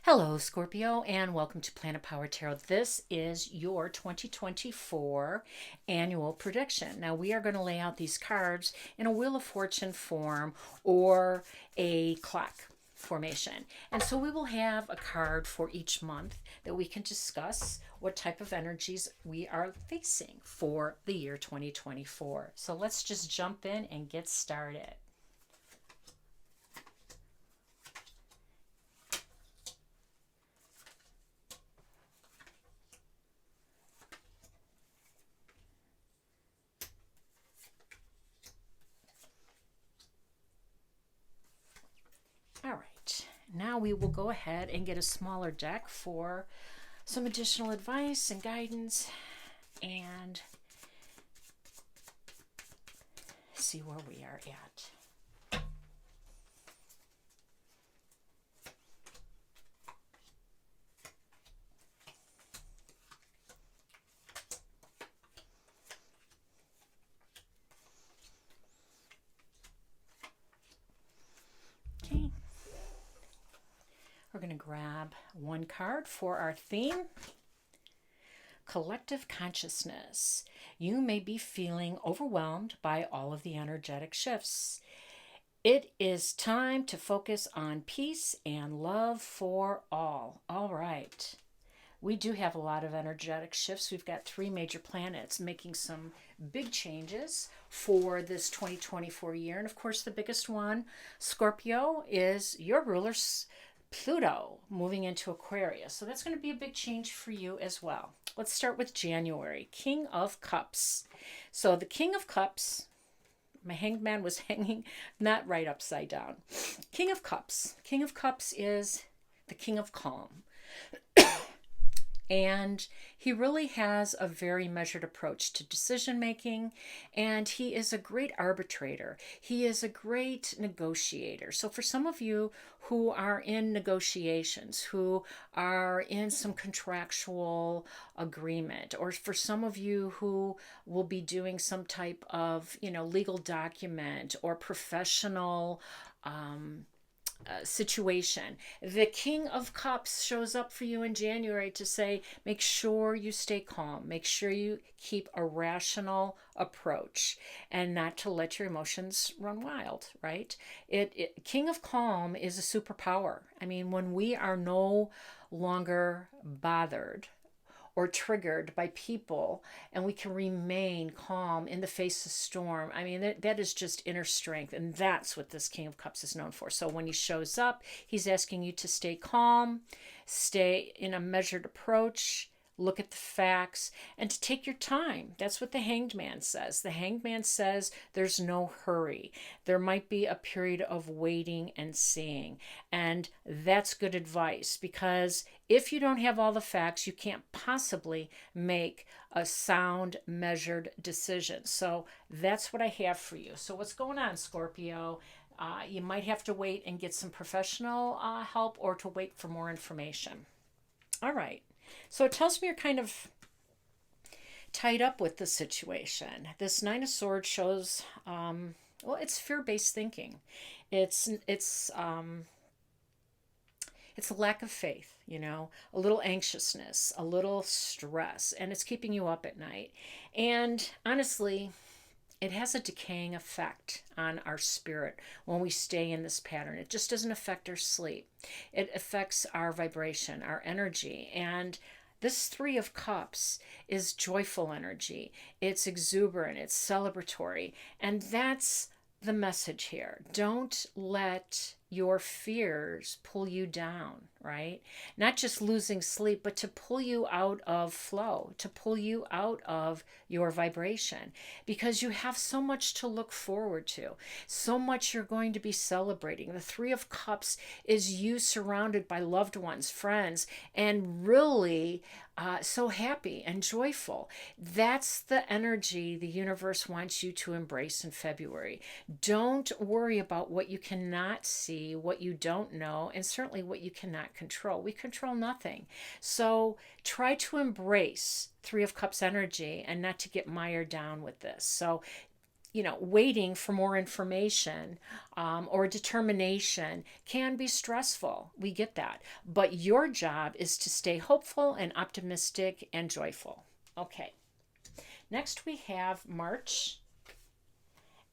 Hello, Scorpio, and welcome to Planet Power Tarot. This is your 2024 annual prediction. Now, we are going to lay out these cards in a Wheel of Fortune form or a clock formation. And so we will have a card for each month that we can discuss what type of energies we are facing for the year 2024. So let's just jump in and get started. All right, now we will go ahead and get a smaller deck for some additional advice and guidance and see where we are at. Okay. We're going to grab one card for our theme. Collective consciousness. You may be feeling overwhelmed by all of the energetic shifts. It is time to focus on peace and love for all. All right. We do have a lot of energetic shifts. We've got 3 major planets making some big changes for this 2024 year. And of course, the biggest one, Scorpio, is your ruler, Pluto, moving into Aquarius. So that's going to be a big change for you as well. Let's start with January. King of Cups. So the King of Cups, my hanged man was hanging not right upside down. King of Cups. King of Cups is the king of calm. And he really has a very measured approach to decision making, and he is a great arbitrator. He is a great negotiator. So for some of you who are in negotiations, who are in some contractual agreement, or for some of you who will be doing some type of, legal document or professional situation. The King of Cups shows up for you in January to say, make sure you stay calm. Make sure you keep a rational approach and not to let your emotions run wild, right? King of Calm is a superpower. I mean, when we are no longer bothered or triggered by people, and we can remain calm in the face of storm. I mean, that is just inner strength, and that's what this King of Cups is known for. So when he shows up, he's asking you to stay calm, stay in a measured approach, look at the facts, and to take your time. That's what the Hanged Man says. The Hanged Man says there's no hurry. There might be a period of waiting and seeing. And that's good advice, because if you don't have all the facts, you can't possibly make a sound, measured decision. So that's what I have for you. So what's going on, Scorpio? You might have to wait and get some professional help, or to wait for more information. All right. So it tells me you're kind of tied up with the situation. This Nine of Swords shows, it's fear-based thinking. It's a lack of faith, a little anxiousness, a little stress, and it's keeping you up at night. And honestly, it has a decaying effect on our spirit when we stay in this pattern. It just doesn't affect our sleep. It affects our vibration, our energy. And this 3 of Cups is joyful energy. It's exuberant. It's celebratory. And that's the message here. Don't let your fears pull you down, right? Not just losing sleep, but to pull you out of flow, to pull you out of your vibration, because you have so much to look forward to, so much you're going to be celebrating. The 3 of Cups is you surrounded by loved ones, friends, and really so happy and joyful. That's the energy the universe wants you to embrace in February. Don't worry about what you cannot see, what you don't know, and certainly what you cannot control. We control nothing. So try to embrace 3 of Cups energy and not to get mired down with this. So waiting for more information or determination can be stressful. We get that. But your job is to stay hopeful and optimistic and joyful. Okay. Next we have March.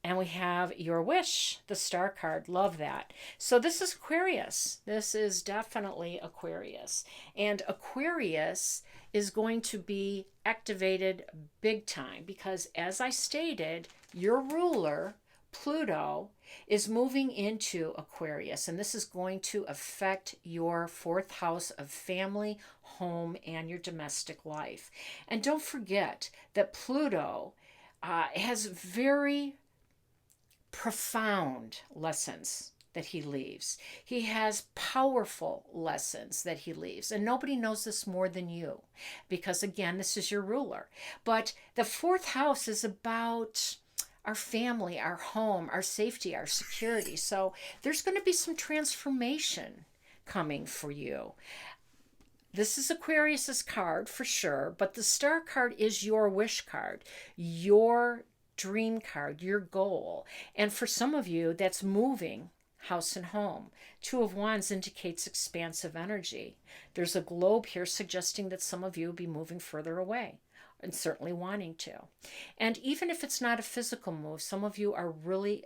And we have your wish, the star card. Love that. So this is Aquarius. This is definitely Aquarius. And Aquarius is going to be activated big time because, as I stated, your ruler, Pluto, is moving into Aquarius. And this is going to affect your fourth house of family, home, and your domestic life. And don't forget that Pluto has very profound lessons that he leaves. He has powerful lessons that he leaves. And nobody knows this more than you because, again, this is your ruler. But the fourth house is about our family, our home, our safety, our security. So there's going to be some transformation coming for you. This is Aquarius's card for sure, but the star card is your wish card, your dream card, your goal. And for some of you, that's moving house and home. Two of Wands indicates expansive energy. There's a globe here suggesting that some of you will be moving further away and certainly wanting to. And even if it's not a physical move, some of you are really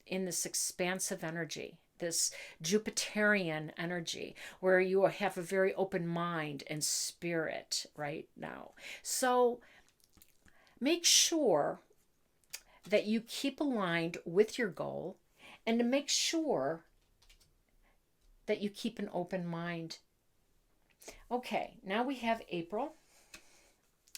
in this expansive energy, this Jupiterian energy, where you have a very open mind and spirit right now. So make sure that you keep aligned with your goal and to make sure that you keep an open mind. Okay, now we have April,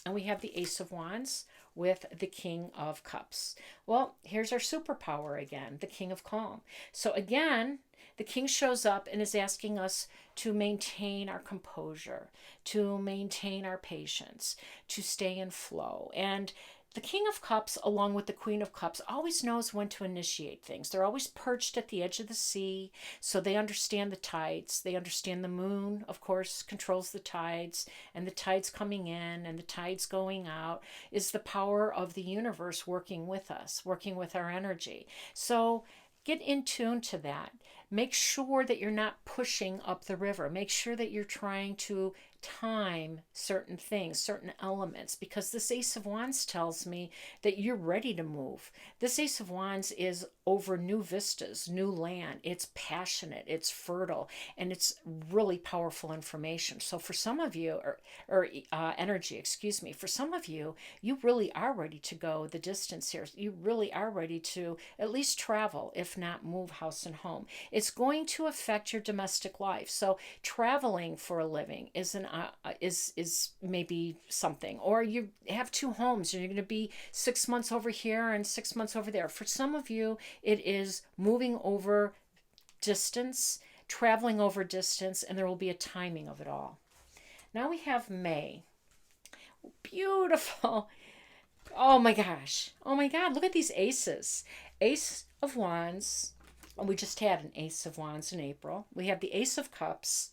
and we have the Ace of Wands with the King of Cups. Well, here's our superpower again, the King of Calm. So again, the King shows up and is asking us to maintain our composure, to maintain our patience, to stay in flow. And the King of Cups, along with the Queen of Cups, always knows when to initiate things. They're always perched at the edge of the sea, so they understand the tides. They understand the moon, of course, controls the tides, and the tides coming in and the tides going out is the power of the universe working with us, working with our energy. So get in tune to that. Make sure that you're not pushing up the river. Make sure that you're trying to time certain things, certain elements, because this Ace of Wands tells me that you're ready to move. This Ace of Wands is over new vistas, new land. It's passionate, it's fertile, and it's really powerful information. So for some of you, or energy, excuse me, for some of you, you really are ready to go the distance here. You really are ready to at least travel, if not move house and home. It's going to affect your domestic life. So traveling for a living is maybe something, or you have two homes and you're going to be 6 months over here and 6 months over there. For some of you, it is moving over distance, traveling over distance, and there will be a timing of it all. Now we have May. Beautiful. Oh my gosh. Oh my God. Look at these aces. Ace of Wands. And we just had an Ace of Wands in April. We have the Ace of Cups,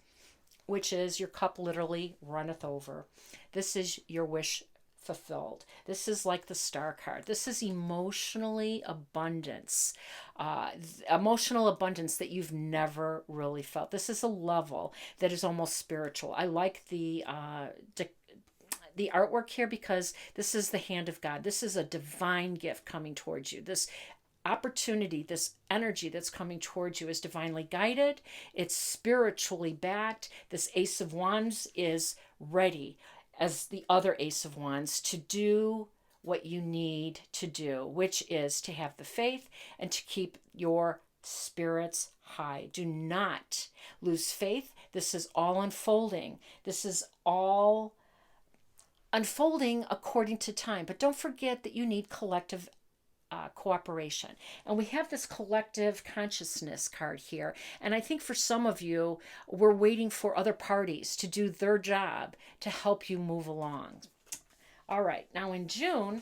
which is your cup literally runneth over. This is your wish fulfilled. This is like the star card. This is emotional abundance that you've never really felt. This is a level that is almost spiritual. I like the artwork here because this is the hand of God. This is a divine gift coming towards you. This opportunity, this energy that's coming towards you is divinely guided. It's spiritually backed. This Ace of Wands is ready as the other Ace of Wands to do what you need to do, which is to have the faith and to keep your spirits high. Do not lose faith. This is all unfolding. This is all unfolding according to time. But don't forget that you need collective cooperation. And we have this collective consciousness card here. And I think for some of you, we're waiting for other parties to do their job to help you move along. All right. Now in June,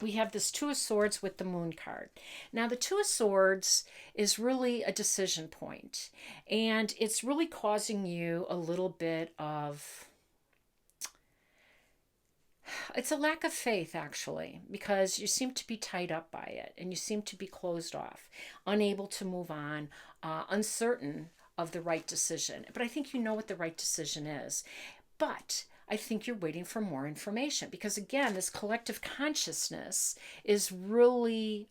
we have this Two of Swords with the Moon card. Now the Two of Swords is really a decision point. And it's really causing you a little bit of It's a lack of faith, actually, because you seem to be tied up by it and you seem to be closed off, unable to move on, uncertain of the right decision. But I think you know what the right decision is. But I think you're waiting for more information because, again, this collective consciousness is really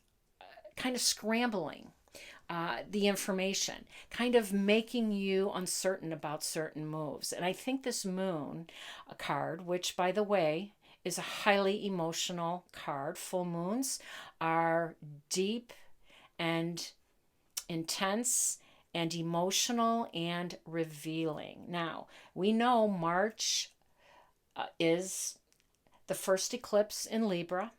kind of scrambling the information, kind of making you uncertain about certain moves. And I think this moon card, which, by the way, is a highly emotional card. Full moons are deep and intense and emotional and revealing. Now, we know March is the first eclipse in Libra,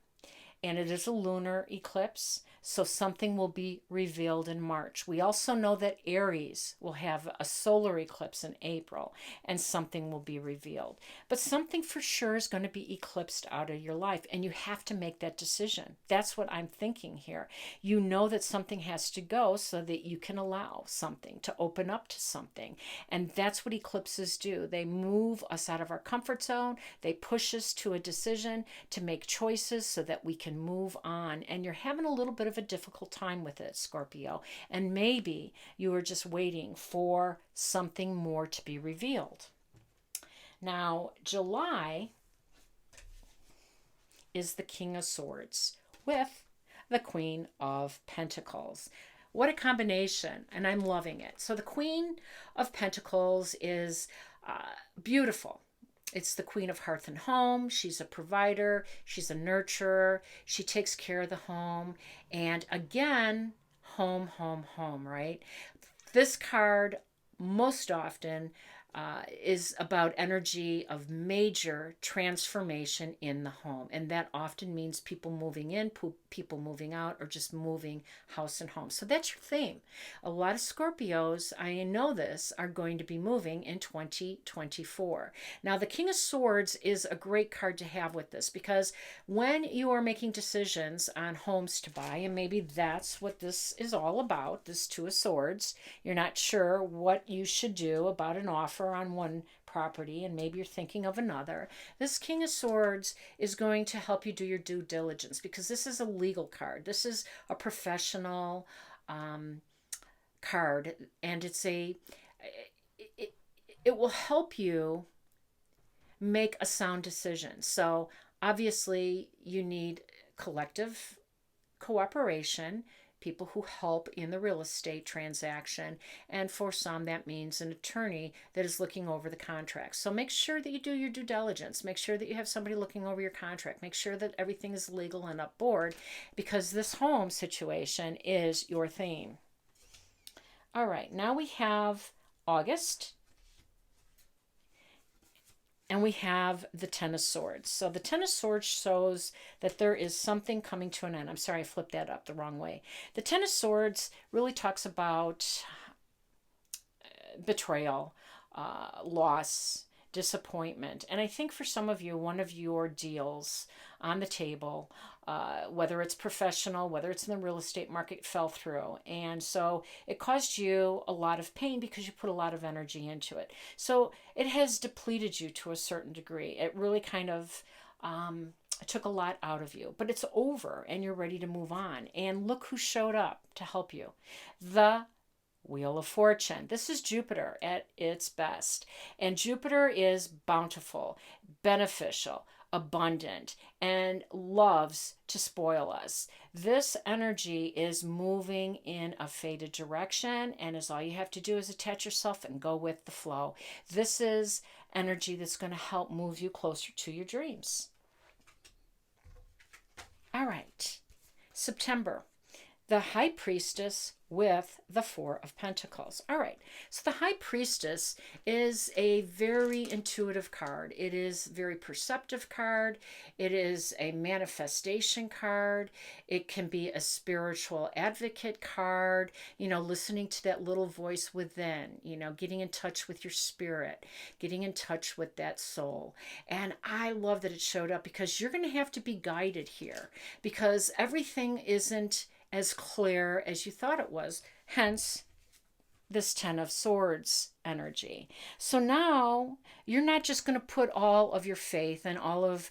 and it is a lunar eclipse. So something will be revealed in March. We also know that Aries will have a solar eclipse in April and something will be revealed. But something for sure is going to be eclipsed out of your life and you have to make that decision. That's what I'm thinking here. You know that something has to go so that you can allow something to open up to something. And that's what eclipses do. They move us out of our comfort zone. They push us to a decision to make choices so that we can move on. And you're having a little bit of a difficult time with it, Scorpio, and maybe you were just waiting for something more to be revealed. Now, July is the King of Swords with the Queen of Pentacles. What a combination, and I'm loving it. So the Queen of Pentacles is beautiful. It's the Queen of Hearth and Home. She's a provider. She's a nurturer. She takes care of the home. And again, home, home, home, right? This card most often is about energy of major transformation in the home. And that often means people moving in, people moving out, or just moving house and home. So that's your theme. A lot of Scorpios, I know this, are going to be moving in 2024. Now, the King of Swords is a great card to have with this because when you are making decisions on homes to buy, and maybe that's what this is all about, this Two of Swords, you're not sure what you should do about an offer on one property and maybe you're thinking of another. This King of Swords is going to help you do your due diligence because this is a legal card. This is a professional card, and it will help you make a sound decision. So obviously you need collective cooperation, people who help in the real estate transaction, and for some that means an attorney that is looking over the contract. So make sure that you do your due diligence. Make sure that you have somebody looking over your contract. Make sure that everything is legal and up board because this home situation is your theme. All right, now we have August. And we have the Ten of Swords. So the Ten of Swords shows that there is something coming to an end. I'm sorry, I flipped that up the wrong way. The Ten of Swords really talks about betrayal, loss, disappointment. And I think for some of you, one of your deals on the table, whether it's professional, whether it's in the real estate market, fell through. And so it caused you a lot of pain because you put a lot of energy into it. So it has depleted you to a certain degree. It really kind of took a lot out of you, but it's over and you're ready to move on. And look who showed up to help you. The Wheel of Fortune. This is Jupiter at its best. And Jupiter is bountiful, beneficial, abundant, and loves to spoil us. This energy is moving in a fated direction, and all you have to do is attach yourself and go with the flow. This is energy that's going to help move you closer to your dreams. All right, September. The High Priestess with the Four of Pentacles. All right, so the High Priestess is a very intuitive card. It is a very perceptive card. It is a manifestation card. It can be a spiritual advocate card, listening to that little voice within, getting in touch with your spirit, getting in touch with that soul. And I love that it showed up because you're going to have to be guided here because everything isn't as clear as you thought it was. Hence, this Ten of Swords energy. So now you're not just going to put all of your faith and all of,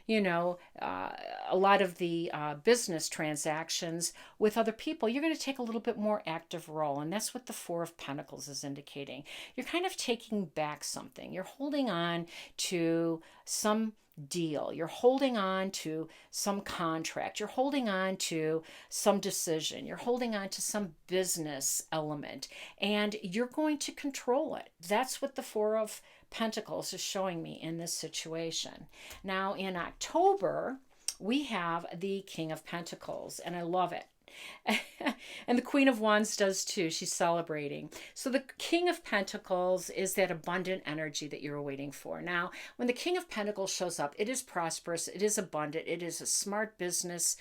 you know, a lot of the business transactions with other people. You're going to take a little bit more active role. And that's what the Four of Pentacles is indicating. You're kind of taking back something. You're holding on to some deal. You're holding on to some contract. You're holding on to some decision. You're holding on to some business element, and you're going to control it. That's what the Four of Pentacles is showing me in this situation. Now, in October, we have the King of Pentacles, and I love it. And the Queen of Wands does too. She's celebrating. So the King of Pentacles is that abundant energy that you're waiting for. Now, when the King of Pentacles shows up, it is prosperous, it is abundant, it is a smart business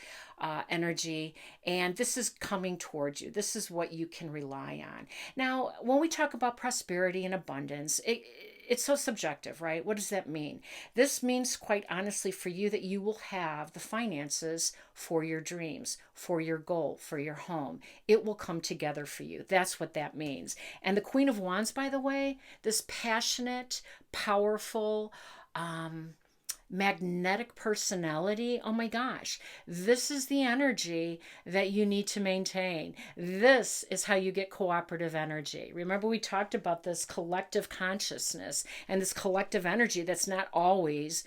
energy, and this is coming towards you. This is what you can rely on. Now, when we talk about prosperity and abundance, it's so subjective, right? What does that mean? This means, quite honestly, for you that you will have the finances for your dreams, for your goal, for your home. It will come together for you. That's what that means. And the Queen of Wands, by the way, this passionate, powerful, magnetic personality, oh my gosh, this is the energy that you need to maintain. This is how you get cooperative energy. Remember, we talked about this collective consciousness and this collective energy that's not always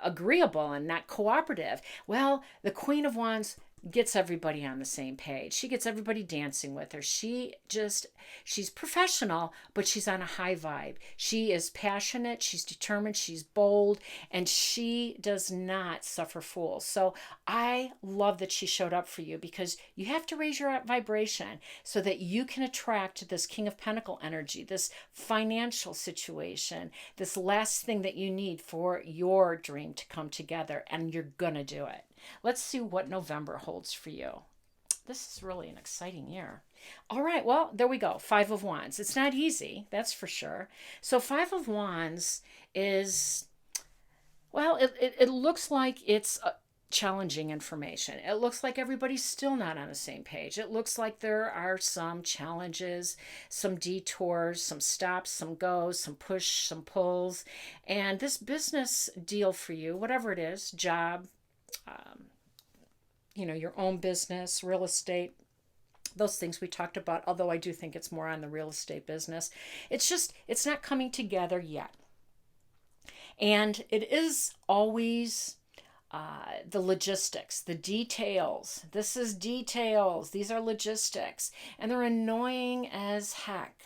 agreeable and not cooperative. Well, the Queen of Wands gets everybody on the same page. She gets everybody dancing with her. She's professional, but she's on a high vibe. She is passionate, she's determined, she's bold, and she does not suffer fools. So I love that she showed up for you, because you have to raise your vibration so that you can attract this King of Pentacle energy, this financial situation, this last thing that you need for your dream to come together, and you're gonna do it. Let's see what November holds for you. This is really an exciting year. All right, well, there we go. Five of Wands. It's not easy, that's for sure. So Five of Wands is, well, it looks like it's challenging information. It looks like everybody's still not on the same page. It looks like there are some challenges, some detours, some stops, some goes, some push, some pulls. And this business deal for you, whatever it is, job, your own business, real estate, those things we talked about, although I do think it's more on the real estate business. It's not coming together yet. And it is always the logistics, the details. This is details. These are logistics. And they're annoying as heck.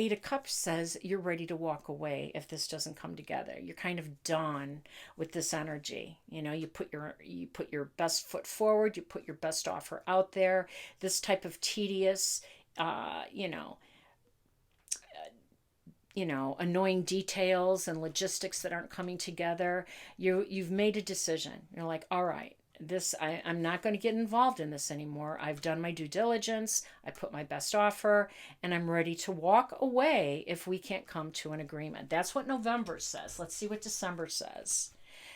Eight of Cups says you're ready to walk away if this doesn't come together. You're kind of done with this energy. You put your best foot forward. You put your best offer out there. This type of tedious, annoying details and logistics that aren't coming together. You've made a decision. You're like, all right. I'm not going to get involved in this anymore. I've done my due diligence. I put my best offer, and I'm ready to walk away if we can't come to an agreement. That's what November says. Let's see what December says.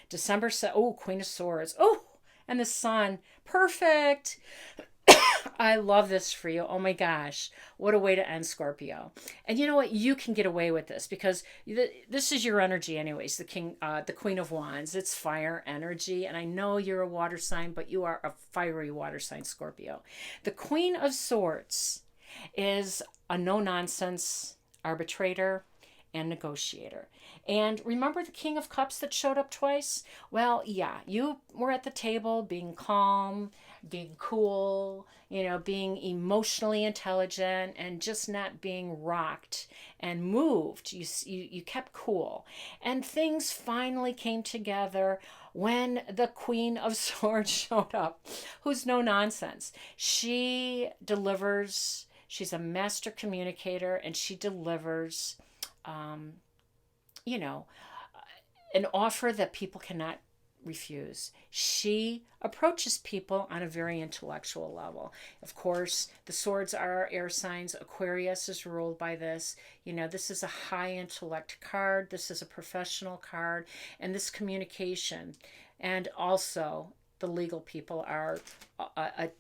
December says, oh, Queen of Swords. Oh, and the Sun. Perfect. I love this for you. Oh my gosh. What a way to end Scorpio. And you know what? You can get away with this because this is your energy anyways. The Queen of Wands. It's fire energy. And I know you're a water sign, but you are a fiery water sign, Scorpio. The Queen of Swords is a no-nonsense arbitrator and negotiator. And remember the King of Cups that showed up twice? Well, yeah, you were at the table being calm, being cool, being emotionally intelligent and just not being rocked and moved. You kept cool. And things finally came together when the Queen of Swords showed up, who's no nonsense. She delivers. She's a master communicator, and she delivers an offer that people cannot refuse. She approaches people on a very intellectual level. Of course, the swords are air signs. Aquarius is ruled by this. This is a high intellect card. This is a professional card. And this communication, and also the legal people are a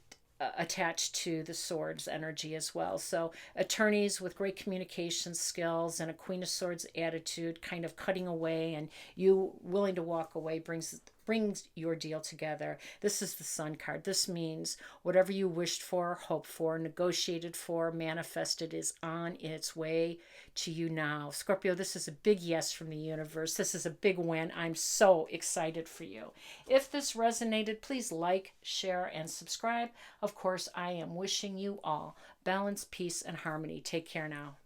attached to the swords energy as well. So attorneys with great communication skills and a Queen of Swords attitude, kind of cutting away, and you willing to walk away brings your deal together. This is the Sun card. This means whatever you wished for, hoped for, negotiated for, manifested is on its way to you now. Scorpio, this is a big yes from the universe. This is a big win. I'm so excited for you. If this resonated, please like, share, and subscribe. Of course, I am wishing you all balance, peace, and harmony. Take care now.